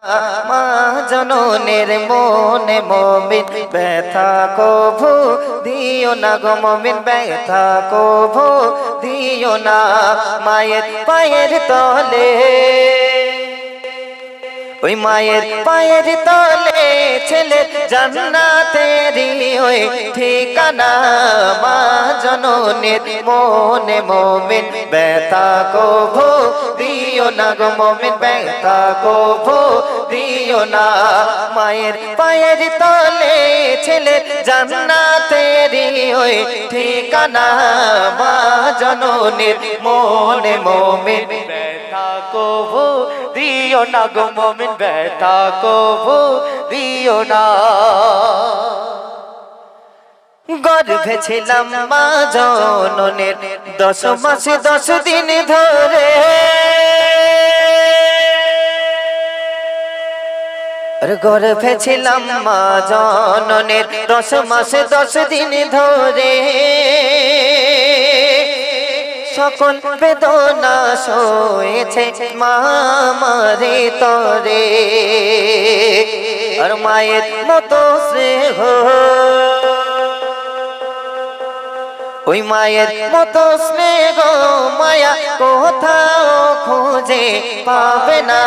মা জননের মনে মমিন ব্যথা কভু দিও না গো মমিন ব্যথা কভু দিও না মায়ের পায়ের তলে ওই মায়ের পায়ের তলে ছেলে জান্নাতেরি ওই ঠিকানা মা জননের মনে মমিন ব্যথা কভু দিও না গো মমিন ব্যথা কভু দিও না মায়ের পায়ের তলে ছেলে জান্নাতেরি ওই ঠিকানা মা জননের মনে মমিন ব্যথা কভু দিও না গো মমিন ব্যথা কভু দিও না গর্ভে ছিলাম মা জননের 10 মাস 10 দিন ধরে গর্ভে ছিলাম মা জননের 10 মাস 10 দিন ধরে সকল বেদনা সয়েছে মা মারে তরে আর মায়ের মতো স্নেহ ওই মায়ের মতো স্নেহ মায়া কোথাও খুঁজে পাবে না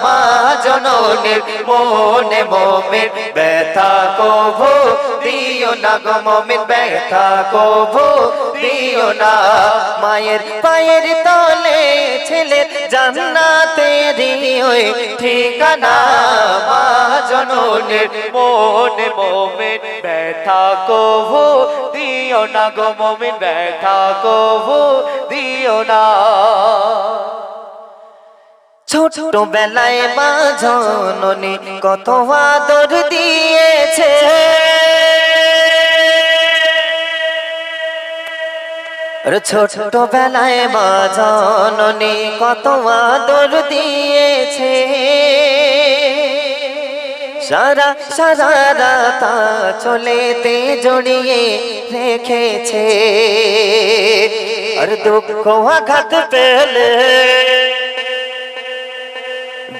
মা জননের মনে মমিন ব্যথা কভু দিও না গো মমিন ব্যথা কভু দিও না মায়ের পায়ের তলে ছেলে জান্নাতেরি ওই ঠিকানা মা জননের মনে মমিন ব্যথা কভু দিও না গো মমিন ব্যথা কভু দিও না ছোট বেলায় মা জননী কত আদর দিয়েছে ছোট বেলায় মা জননী কত আদর দিয়েছে সারা সারা রাত চলেতে জড়িয়ে রেখেছে আর দুঃখ আঘাত পেলে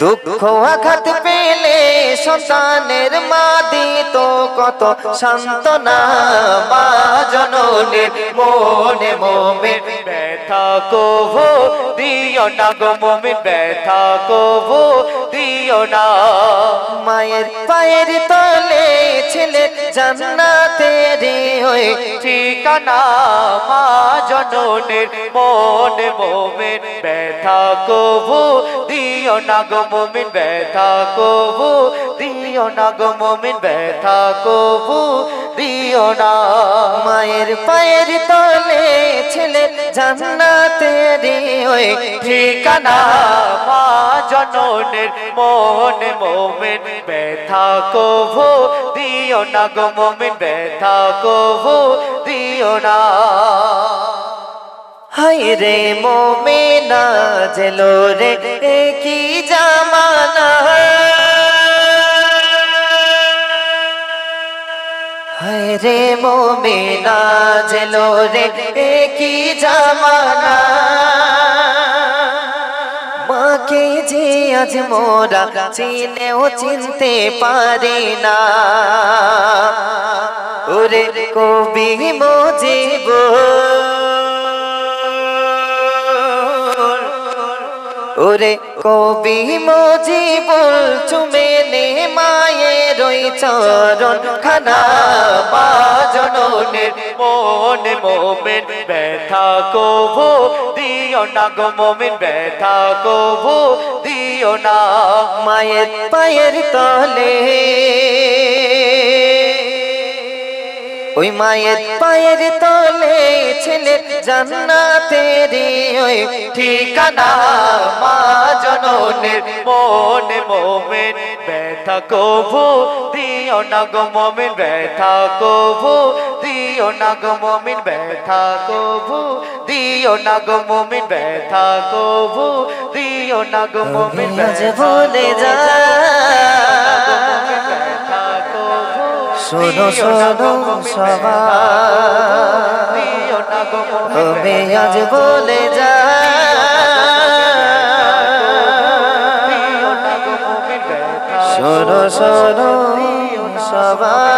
দুঃখ আঘাত পেলে সন্তানের মা দিত কত সান্ত্বনা মা জননের মনে মমিন ব্যথা কভু দিও না গো মমিন ব্যথা কভু দিও না মায়ের পায়ের তলে ছেলে জান্নাতেরি ওই ঠিকানা মা জননের মনে মমিন ব্যথা কভু দিও না গো মমিন ব্যথা কভু দিও না গো মমিন ব্যথা কভু দিও না মায়ের পায়ের তলে ছেলে জান্নাতেরি ওই ঠিকানা মা জননের মনে মমিন ব্যথা কভু দিও না গো মমিন ব্যথা কভু দিও না হায় রে মোমেনা জেলো রে কি জামানা হায় রে মোমেনা জেলো রে কি জামানা মাকে যে আজ মোরা চিনেও চিনতে পারি না ওরে কবি মুজিব ওরে কবি মুজিবুল চুমে নে মায়ের ওই চরণ খানা মা জননের মনে মমিন ব্যথা কভু দিও না গো মমিন ব্যথা কভু দিও না মায়ের পায়ের তলে ওই মায়ের পায়ের তলে ছেলে জান্নাতেরি ওই ঠিকানা মা জননের মনে মমিন ব্যথা কভু দিও না গো মমিন ব্যথা কভু দিও না গো মমিন ব্যথা কভু দিও না গো মমিন ব্যথা কভু দিও না গো মমিন ব্যথা ভুলে যা শোনো শোনো সবাই তুমি আজ বলে যা শোনো শোনো সবাই